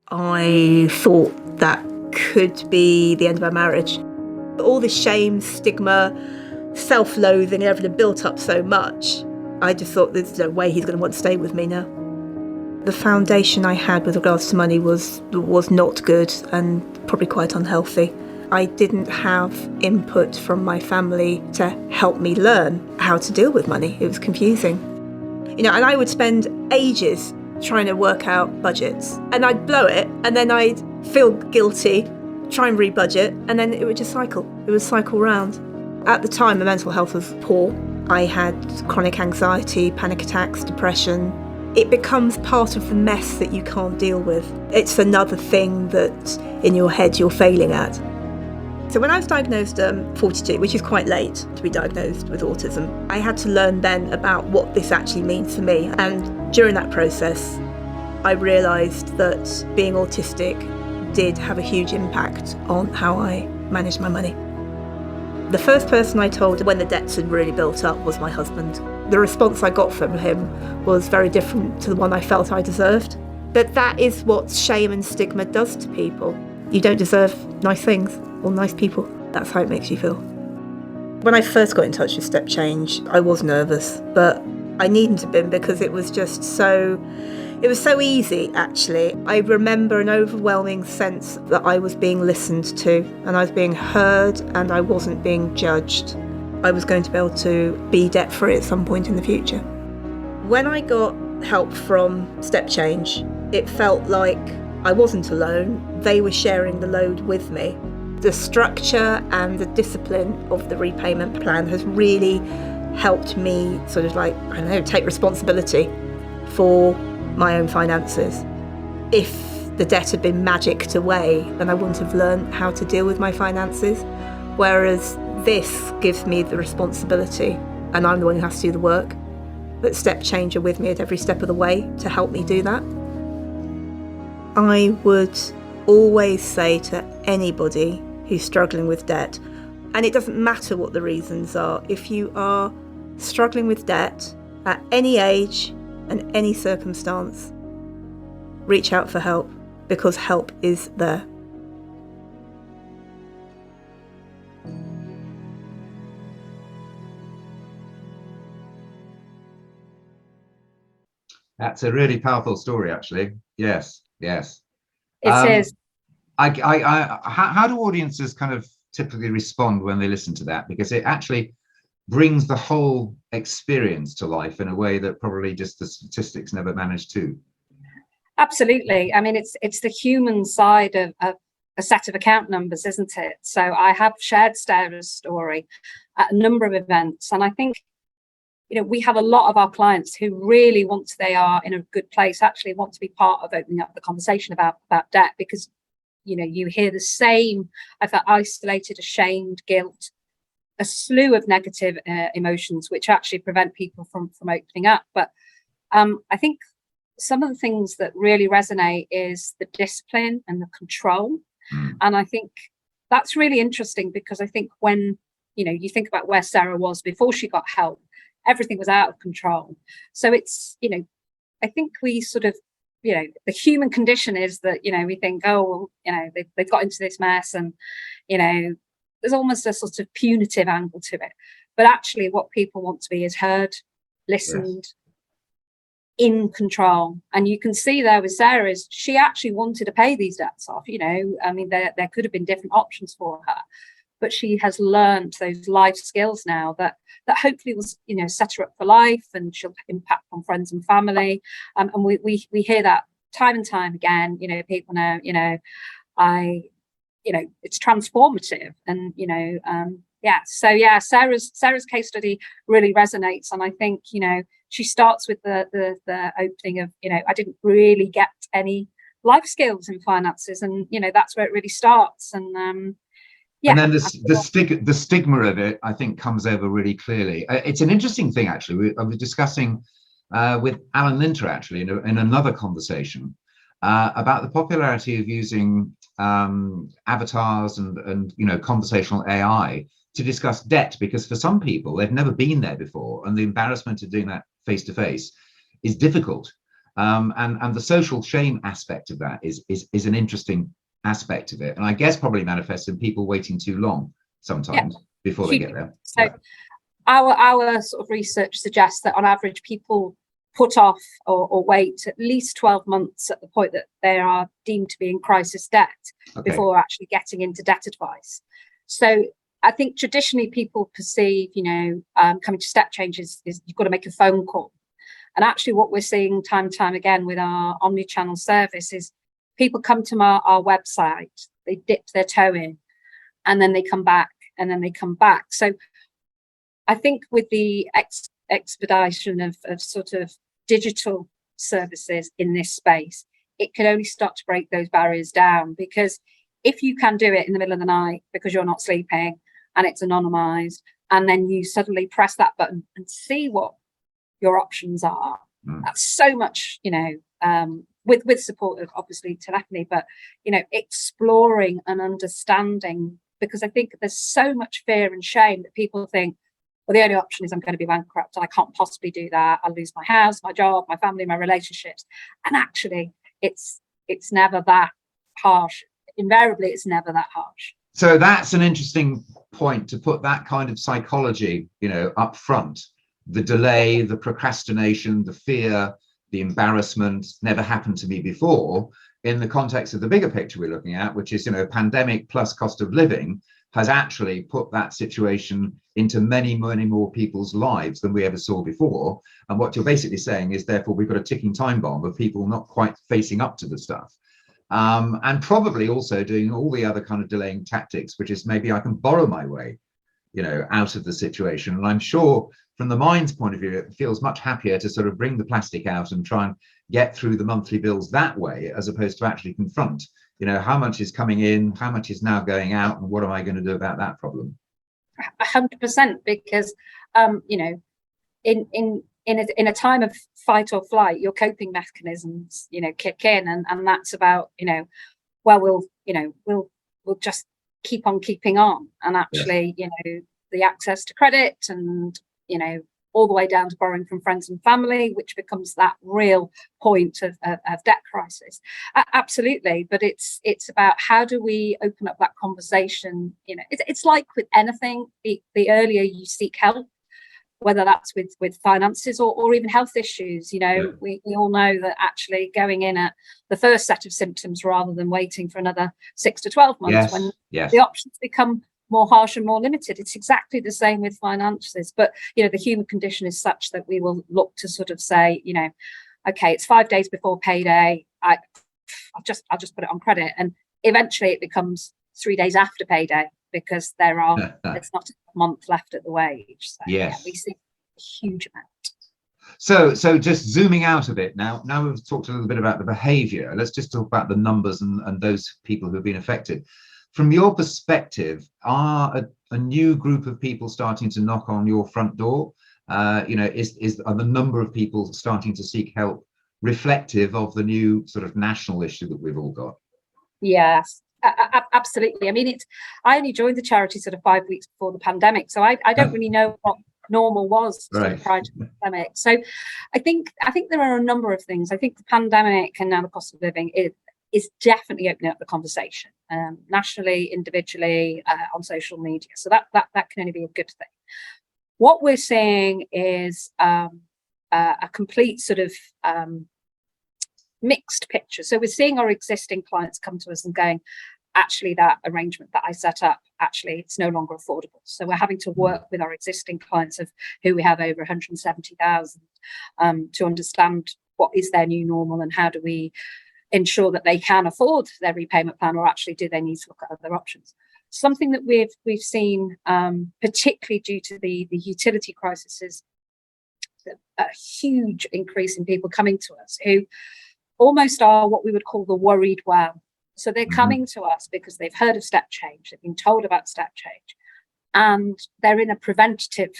I thought that could be the end of our marriage. All this shame, stigma, self-loathing, everything had built up so much. I just thought there's no way he's going to want to stay with me now. The foundation I had with regards to money was not good and probably quite unhealthy. I didn't have input from my family to help me learn how to deal with money. It was confusing. And I would spend ages trying to work out budgets, and I'd blow it, and then I'd feel guilty, try and rebudget, and then it would just cycle. It would cycle round. At the time, my mental health was poor. I had chronic anxiety, panic attacks, depression. It becomes part of the mess that you can't deal with. It's another thing that in your head you're failing at. So when I was diagnosed 42, which is quite late to be diagnosed with autism, I had to learn then about what this actually means for me. And during that process, I realised that being autistic did have a huge impact on how I managed my money. The first person I told when the debts had really built up was my husband. The response I got from him was very different to the one I felt I deserved. But that is what shame and stigma does to people. You don't deserve nice things or nice people. That's how it makes you feel. When I first got in touch with StepChange, I was nervous, but I needn't have been because it was so easy, actually. I remember an overwhelming sense that I was being listened to and I was being heard and I wasn't being judged. I was going to be able to be debt-free at some point in the future. When I got help from StepChange, it felt like I wasn't alone. They were sharing the load with me. The structure and the discipline of the repayment plan has really helped me take responsibility for my own finances. If the debt had been magicked away, then I wouldn't have learned how to deal with my finances. Whereas this gives me the responsibility and I'm the one who has to do the work. But StepChange are with me at every step of the way to help me do that. I would always say to anybody who's struggling with debt, and it doesn't matter what the reasons are, if you are struggling with debt at any age and any circumstance, reach out for help, because help is there. That's a really powerful story, actually. Yes. It is. How do audiences kind of typically respond when they listen to that? Because it actually brings the whole experience to life in a way that probably just the statistics never managed to. Absolutely. I mean, it's the human side of a set of account numbers, isn't it? So I have shared Sarah's story at a number of events, and I think we have a lot of our clients who really they are in a good place, actually want to be part of opening up the conversation about debt, because you hear the same. I felt isolated, ashamed, guilt, a slew of negative emotions which actually prevent people from opening up. But I think some of the things that really resonate is the discipline and the control. And I think that's really interesting, because I think when you think about where Sarah was before she got help, everything was out of control. So it's I think we sort of the human condition is that we think, oh well, they've got into this mess, and there's almost a sort of punitive angle to it. But actually what people want to be is heard, listened, yes, in control. And you can see there with Sarah is she actually wanted to pay these debts off. I mean, there could have been different options for her, but she has learned those life skills now that hopefully will set her up for life, and she'll impact on friends and family. And we hear that time and time again. People know it's transformative, and Sarah's case study really resonates. And I think she starts with the opening of I didn't really get any life skills in finances, and that's where it really starts. And and then the stigma of it, I think, comes over really clearly. It's an interesting thing, actually. I was discussing with Alan Linter, actually, in another conversation about the popularity of using avatars and conversational AI to discuss debt, because for some people, they've never been there before, and the embarrassment of doing that face to face is difficult. And the social shame aspect of that is an interesting aspect of it, and I guess probably manifests in people waiting too long sometimes before they get there. So our sort of research suggests that on average people put off or wait at least 12 months at the point that they are deemed to be in crisis debt before actually getting into debt advice. So I think traditionally people perceive, coming to StepChange is you've got to make a phone call. And actually what we're seeing time and time again with our omni-channel service is people come to our website, they dip their toe in, and then they come back, and then they come back. So I think with the expedition of sort of digital services in this space, it can only start to break those barriers down, because if you can do it in the middle of the night because you're not sleeping and it's anonymized, and then you suddenly press that button and see what your options are, that's so much, with support of obviously telephony, but exploring and understanding, because I think there's so much fear and shame that people think, well, the only option is I'm going to be bankrupt. I can't possibly do that. I'll lose my house, my job, my family, my relationships. And actually, it's never that harsh. Invariably, it's never that harsh. So that's an interesting point, to put that kind of psychology, up front. The delay, the procrastination, the fear, the embarrassment, never happened to me before, in the context of the bigger picture we're looking at, which is, pandemic plus cost of living has actually put that situation into many, many more people's lives than we ever saw before. And what you're basically saying is, therefore, we've got a ticking time bomb of people not quite facing up to the stuff. And probably also doing all the other kind of delaying tactics, which is maybe I can borrow my way, out of the situation. And I'm sure from the mind's point of view, it feels much happier to sort of bring the plastic out and try and get through the monthly bills that way, as opposed to actually confront, how much is coming in, how much is now going out, and what am I going to do about that problem? 100%, because, in a time of fight or flight, your coping mechanisms, kick in, and that's about, we'll just keep on keeping on, and actually, the access to credit, and all the way down to borrowing from friends and family, which becomes that real point of debt crisis. Absolutely, but it's about how do we open up that conversation. It's like with anything, the earlier you seek help, whether that's with finances or even health issues, we all know that actually going in at the first set of symptoms rather than waiting for another 6 to 12 months when the options become more harsh and more limited. It's exactly the same with finances, but the human condition is such that we will look to sort of say, okay, it's 5 days before payday, I'll just put it on credit, and eventually it becomes 3 days after payday, because it's not a month left at the wage. So we see a huge amount. So just zooming out a bit now we've talked a little bit about the behavior. Let's just talk about the numbers and those people who have been affected. From your perspective, are a new group of people starting to knock on your front door? Are the number of people starting to seek help reflective of the new sort of national issue that we've all got? Yes, absolutely. I mean, I only joined the charity sort of 5 weeks before the pandemic, so I don't really know what normal was prior to the pandemic. So I think there are a number of things. I think the pandemic and now the cost of living is definitely opening up the conversation, nationally, individually, on social media. So that can only be a good thing. What we're seeing is a complete sort of mixed picture. So we're seeing our existing clients come to us and going, actually, that arrangement that I set up, actually, it's no longer affordable. So we're having to work with our existing clients, of who we have over 170,000, to understand what is their new normal and how do we ensure that they can afford their repayment plan, or actually do they need to look at other options. Something that we've seen, particularly due to the utility crisis, is a huge increase in people coming to us who almost are what we would call the worried well. So they're coming to us because they've heard of StepChange, they've been told about StepChange, and they're in a preventative,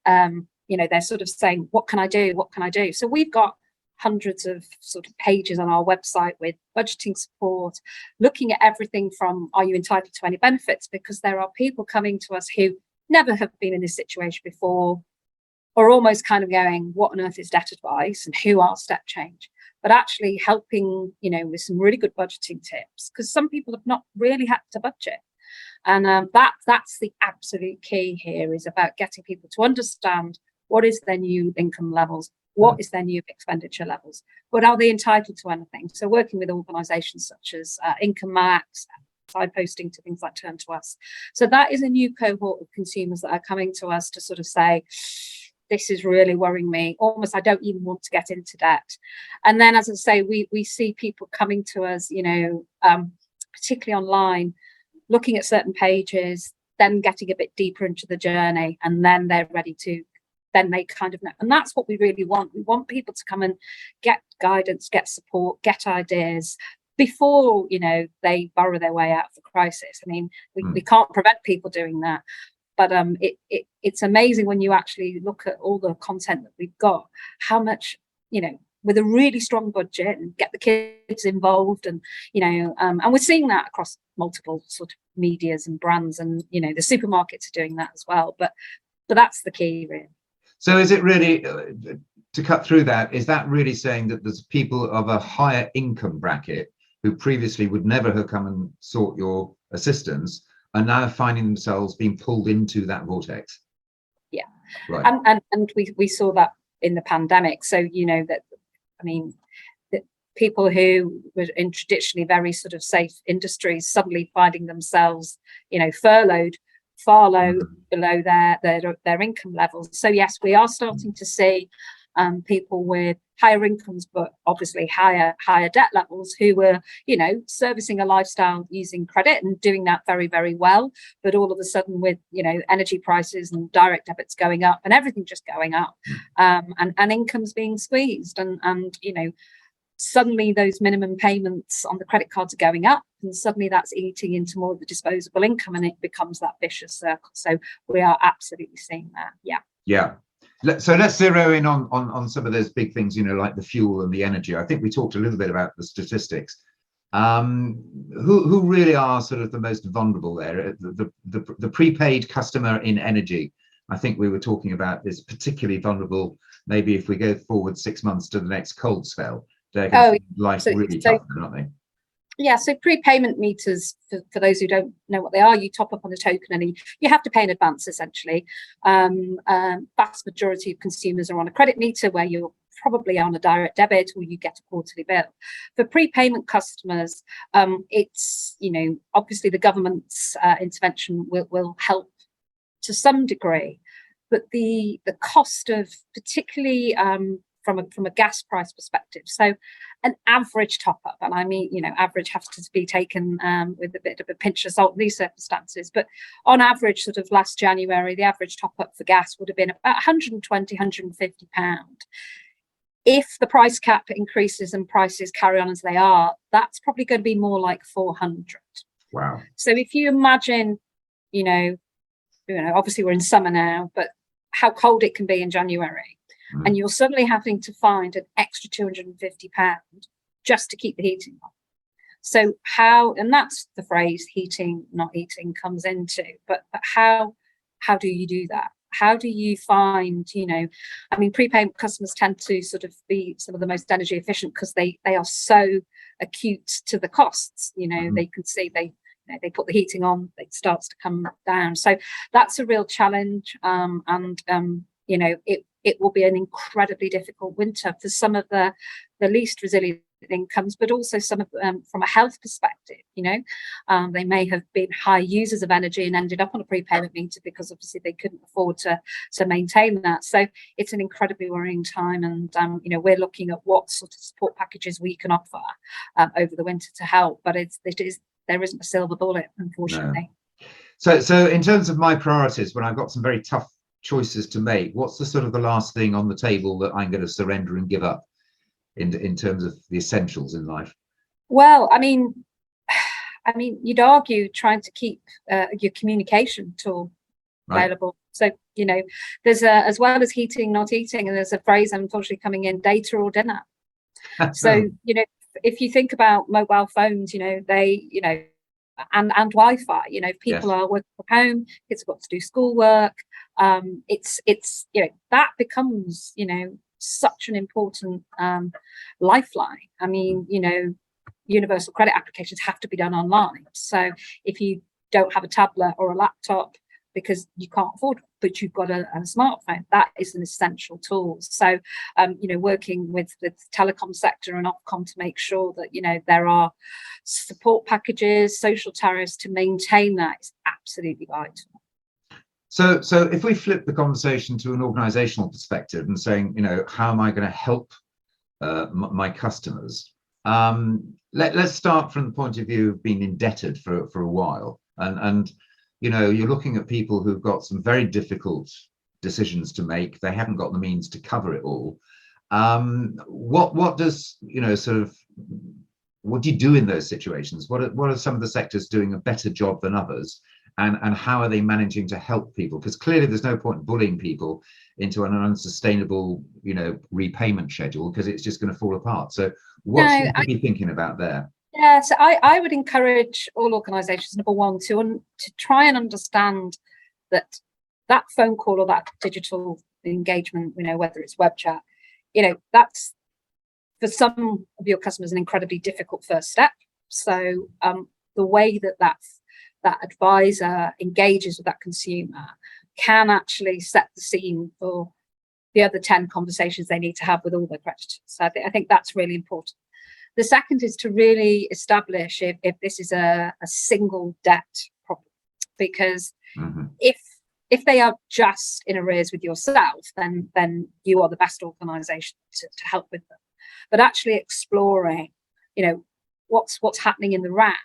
they're sort of saying, what can I do? What can I do? So we've got hundreds of sort of pages on our website with budgeting support, looking at everything from, are you entitled to any benefits? Because there are people coming to us who never have been in this situation before, or almost kind of going, what on earth is debt advice and who are StepChange? but actually helping, with some really good budgeting tips, because some people have not really had to budget. And that's the absolute key here, is about getting people to understand what is their new income levels, what is their new expenditure levels, but are they entitled to anything? So working with organisations such as Income Max, signposting to things like Turn to Us. So that is a new cohort of consumers that are coming to us to sort of say, this is really worrying me. Almost, I don't even want to get into debt. And then, as I say, we see people coming to us, particularly online, looking at certain pages, then getting a bit deeper into the journey, and then they're ready to, then they kind of know. And that's what we really want. We want people to come and get guidance, get support, get ideas before, they burrow their way out of the crisis. I mean, we can't prevent people doing that. But it's amazing when you actually look at all the content that we've got, how much, with a really strong budget, and get the kids involved, and and we're seeing that across multiple sort of medias and brands, and the supermarkets are doing that as well. But that's the key, really. So is it really, to cut through that, is that really saying that there's people of a higher income bracket who previously would never have come and sought your assistance are now finding themselves being pulled into that vortex? Yeah, right. And we saw that in the pandemic. So that, I mean, that people who were in traditionally very sort of safe industries suddenly finding themselves, furloughed, far low below their income levels. So yes, we are starting to see people with higher incomes, but obviously higher debt levels, who were, servicing a lifestyle using credit and doing that very, very well. But all of a sudden, with energy prices and direct debits going up and everything just going up, and incomes being squeezed, and suddenly those minimum payments on the credit cards are going up, and suddenly that's eating into more of the disposable income, and it becomes that vicious circle. So we are absolutely seeing that. Yeah. So let's zero in on some of those big things, like the fuel and the energy. I think we talked a little bit about the statistics. Who really are sort of the most vulnerable there? The prepaid customer in energy, I think we were talking about, is particularly vulnerable. Maybe if we go forward 6 months to the next cold spell, they're going to life really tough, aren't they? Yeah, so prepayment meters, for those who don't know what they are, you top up on a token and you have to pay in advance, essentially. Vast majority of consumers are on a credit meter, where you're probably on a direct debit or you get a quarterly bill. For prepayment customers, it's, obviously the government's intervention will help to some degree, but the cost of, particularly from a gas price perspective. So an average top up, and I mean, average has to be taken with a bit of a pinch of salt in these circumstances, but on average, sort of last January, the average top up for gas would have been about £120, £150. If the price cap increases and prices carry on as they are, that's probably going to be more like 400. Wow. So if you imagine, obviously we're in summer now, but how cold it can be in January. And you're suddenly having to find an extra £250 just to keep the heating on. So and that's the phrase heating, not eating comes into, but how do you do that? How do you find, prepayment customers tend to sort of be some of the most energy efficient, because they are so acute to the costs. They can see they put the heating on, it starts to come down. So that's a real challenge. It will be an incredibly difficult winter for some of the least resilient incomes, but also some of them from a health perspective. They may have been high users of energy and ended up on a prepayment meter because obviously they couldn't afford to maintain that. So it's an incredibly worrying time, and we're looking at what sort of support packages we can offer over the winter to help. But there isn't a silver bullet, unfortunately. No. So in terms of my priorities, when I've got some very tough choices to make, what's the sort of the last thing on the table that I'm going to surrender and give up in terms of the essentials in life? Well, I mean, you'd argue trying to keep your communication tool available. Right. So, there's as well as heating, not eating, and there's a phrase unfortunately coming in, data or dinner. So, if you think about mobile phones, they, and Wi-Fi, if people are working from home, kids have got to do schoolwork, it's that becomes, such an important lifeline. I mean, you know, universal credit applications have to be done online. So if you don't have a tablet or a laptop because you can't afford it, but you've got a smartphone, that is an essential tool. So, you know, working with the telecom sector and Ofcom to make sure that, you know, there are support packages, social tariffs to maintain that is absolutely vital. So if we flip the conversation to an organizational perspective and saying, you know, how am I going to help my customers? Let's start from the point of view of being indebted for a while. And you know, you're looking at people who've got some very difficult decisions to make. They haven't got the means to cover it all. What does, you know, sort of, what do you do in those situations? What are some of the sectors doing a better job than others? And how are they managing to help people? Because clearly there's no point bullying people into an unsustainable, you know, repayment schedule, because it's just going to fall apart. So what should we be thinking about there? Yeah, so I would encourage all organisations, number one, to try and understand that phone call or that digital engagement, you know, whether it's web chat, you know, that's for some of your customers an incredibly difficult first step. So the way that advisor engages with that consumer can actually set the scene for the other 10 conversations they need to have with all their creditors. So I think that's really important. The second is to really establish if this is a single debt problem, because if they are just in arrears with yourself, then you are the best organisation to help with them. But actually exploring, you know, what's happening in the round,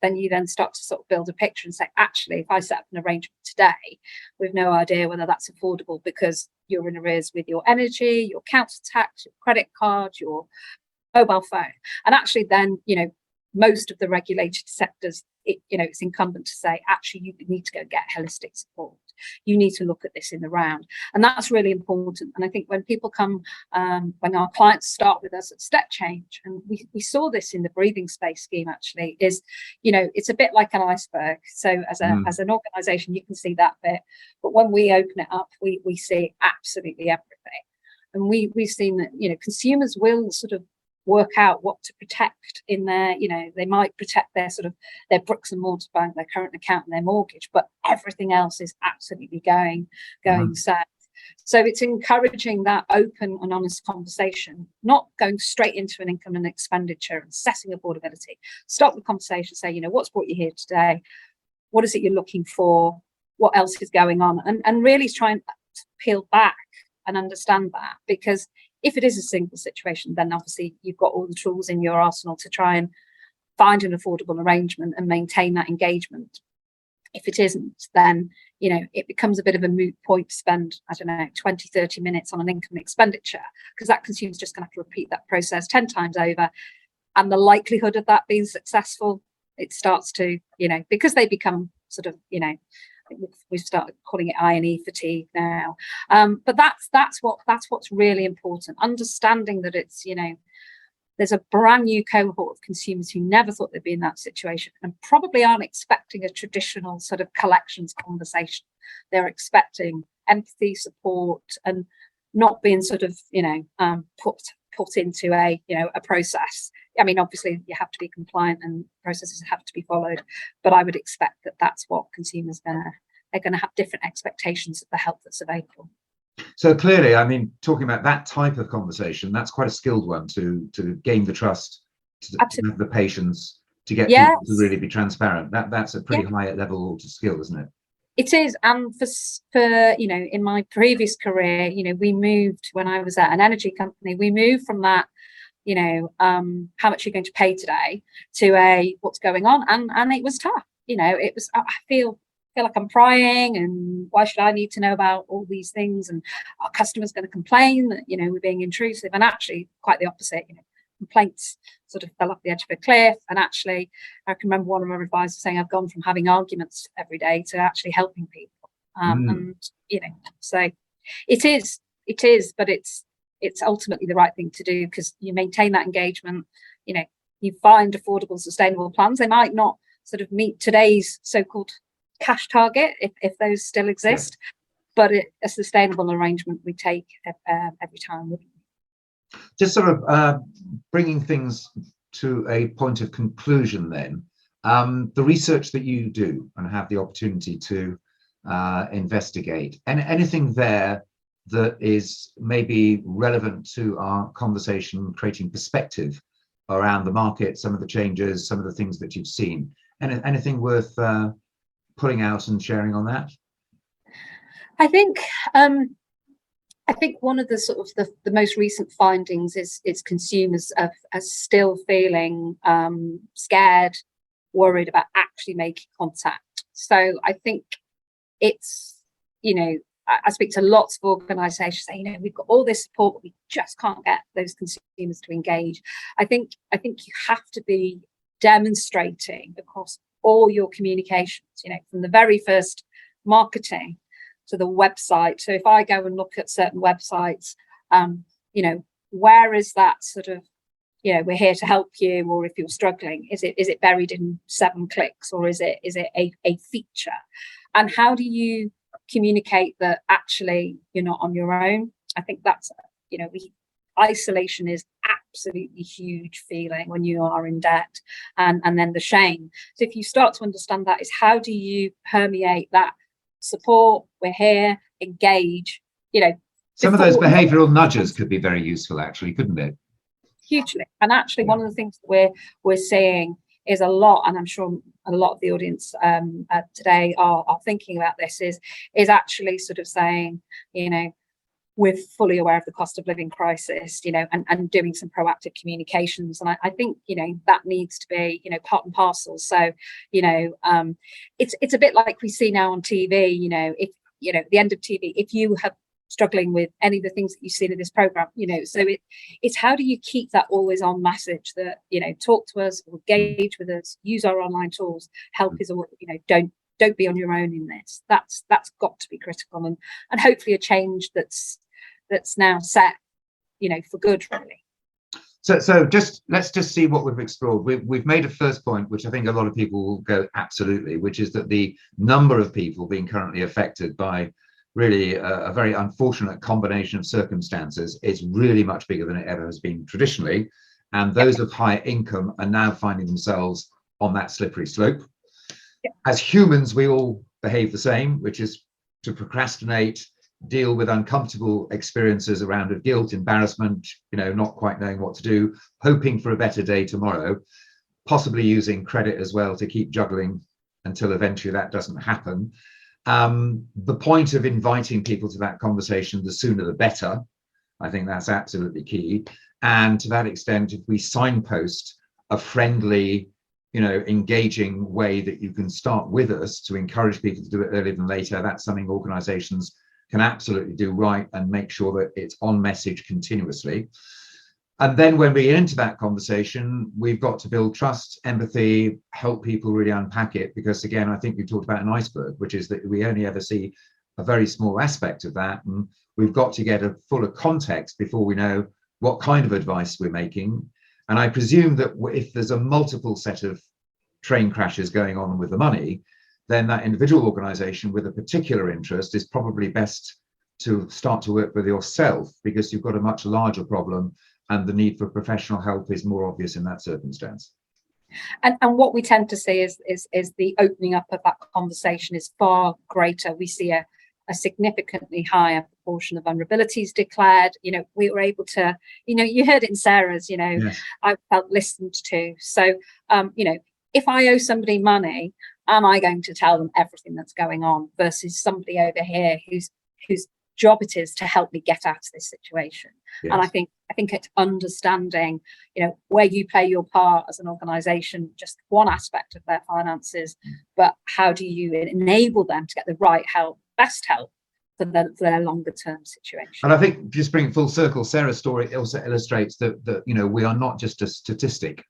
then you then start to sort of build a picture and say, actually, if I set up an arrangement today, we've no idea whether that's affordable because you're in arrears with your energy, your council tax, your credit card, your mobile phone. And actually then, you know, most of the regulated sectors, you know, it's incumbent to say, actually, you need to go get holistic support. You need to look at this in the round. And that's really important. And I think when people come, when our clients start with us at StepChange, and we saw this in the breathing space scheme, actually, is, you know, it's a bit like an iceberg. So as an organisation, you can see that bit. But when we open it up, we see absolutely everything. And we've seen that, you know, consumers will sort of work out what to protect in their, you know, they might protect their sort of their bricks and mortar bank, their current account and their mortgage, but everything else is absolutely going south. So it's encouraging that open and honest conversation, not going straight into an income and expenditure and assessing affordability. Start the conversation, say, you know, what's brought you here today? What is it you're looking for? What else is going on? And really try and peel back and understand that, because if it is a single situation, then obviously you've got all the tools in your arsenal to try and find an affordable arrangement and maintain that engagement. If it isn't, then, you know, it becomes a bit of a moot point to spend, I don't know, 20, 30 minutes on an income expenditure, because that consumer's just going to have to repeat that process 10 times over. And the likelihood of that being successful, it starts to, you know, because they become sort of, you know, we've started calling it I&E fatigue now, but that's what's really important. Understanding that it's, you know, there's a brand new cohort of consumers who never thought they'd be in that situation and probably aren't expecting a traditional sort of collections conversation. They're expecting empathy, support, and not being sort of, you know, put into a, you know, a process. I mean, obviously you have to be compliant and processes have to be followed, but I would expect that that's what consumers they're going to have different expectations of the help that's available. So clearly, I mean, talking about that type of conversation, that's quite a skilled one to gain the trust, to have the patience, to get people to really be transparent. That's a pretty high level to skill, isn't it? It is. And for, you know, in my previous career, you know, we moved, when I was at an energy company, we moved from that, you know, how much you're going to pay today, to a what's going on. And it was tough. You know, it was, I feel like I'm prying, and why should I need to know about all these things? And our customers going to complain that, you know, we're being intrusive. And actually quite the opposite, you know, complaints sort of fell off the edge of a cliff. And actually, I can remember one of my advisors saying, I've gone from having arguments every day to actually helping people. And, you know, so it is, but it's ultimately the right thing to do, because you maintain that engagement. You know, you find affordable, sustainable plans. They might not sort of meet today's so-called cash target, if those still exist, but a sustainable arrangement we take every time, wouldn't we? Just sort of bringing things to a point of conclusion then, the research that you do and have the opportunity to investigate, and anything there that is maybe relevant to our conversation, creating perspective around the market, some of the changes, some of the things that you've seen, and anything worth pulling out and sharing on that? I think one of the sort of the most recent findings is consumers are still feeling scared, worried about actually making contact. So I think it's, I speak to lots of organisations saying, we've got all this support, but we just can't get those consumers to engage. I think you have to be demonstrating across all your communications, from the very first marketing to the website. So if I go and look at certain websites, where is that sort of, we're here to help you, or if you're struggling, is it buried in 7 clicks, or is it a feature? And how do you communicate that actually you're not on your own? I think that's, isolation is absolutely huge feeling when you are in debt, and then the shame. So if you start to understand that, is how do you permeate that support, we're here, engage, some of those behavioral nudges could be very useful, actually, couldn't it? Hugely. And actually, one of the things that we're seeing is a lot, and I'm sure a lot of the audience today are thinking about this, is actually sort of saying, we're fully aware of the cost of living crisis, and doing some proactive communications. And I think, that needs to be, part and parcel. So, it's a bit like we see now on TV, if, at the end of TV, if you have struggling with any of the things that you've seen in this program, so it's how do you keep that always on message that, talk to us, engage with us, use our online tools, help is all, don't be on your own in this. That's got to be critical, and hopefully a change that's now set, for good, really. So let's just see what we've explored. We've made a first point, which I think a lot of people will go absolutely, which is that the number of people being currently affected by really a very unfortunate combination of circumstances is really much bigger than it ever has been traditionally. And those of higher income are now finding themselves on that slippery slope. As humans, we all behave the same, which is to procrastinate, deal with uncomfortable experiences around of guilt, embarrassment, not quite knowing what to do, hoping for a better day tomorrow, possibly using credit as well to keep juggling until eventually that doesn't happen. The point of inviting people to that conversation, the sooner the better. I think that's absolutely key. And to that extent, if we signpost a friendly, engaging way that you can start with us to encourage people to do it earlier than later, that's something organizations can absolutely do right and make sure that it's on message continuously. And then when we get into that conversation, we've got to build trust, empathy, help people really unpack it. Because again, I think we talked about an iceberg, which is that we only ever see a very small aspect of that. And we've got to get a fuller context before we know what kind of advice we're making. And I presume that if there's a multiple set of train crashes going on with the money, then that individual organization with a particular interest is probably best to start to work with yourself, because you've got a much larger problem and the need for professional help is more obvious in that circumstance. And what we tend to see is the opening up of that conversation is far greater. We see a significantly higher proportion of vulnerabilities declared. We were able to, you heard it in Sarah's, yes. I felt listened to. So, if I owe somebody money, am I going to tell them everything that's going on versus somebody over here whose job it is to help me get out of this situation? Yes. And I think it's understanding, where you play your part as an organisation, just one aspect of their finances, but how do you enable them to get the right help, best help for their longer term situation? And I think just bringing full circle, Sarah's story also illustrates that we are not just a statistic.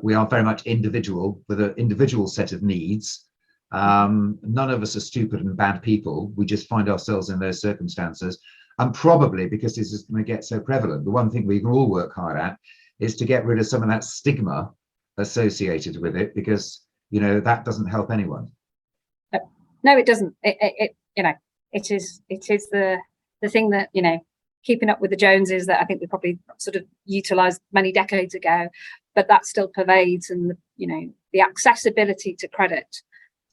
We are very much individual with an individual set of needs. None of us are stupid and bad people. We just find ourselves in those circumstances. And probably because this is going to get so prevalent, the one thing we can all work hard at is to get rid of some of that stigma associated with it, because that doesn't help anyone. No, it doesn't. It is the thing that keeping up with the Joneses that I think we probably sort of utilised many decades ago, but that still pervades, and the accessibility to credit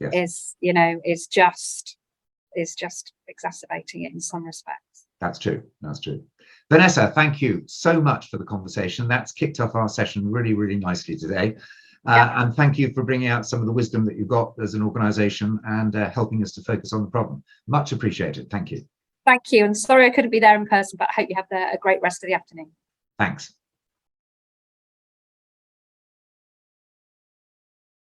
Yes. is just exacerbating it in some respects. That's true. That's true. Vanessa, thank you so much for the conversation. That's kicked off our session really, really nicely today. And thank you for bringing out some of the wisdom that you've got as an organisation and helping us to focus on the problem. Much appreciated. Thank you. Thank you. And sorry I couldn't be there in person, but I hope you have a great rest of the afternoon. Thanks.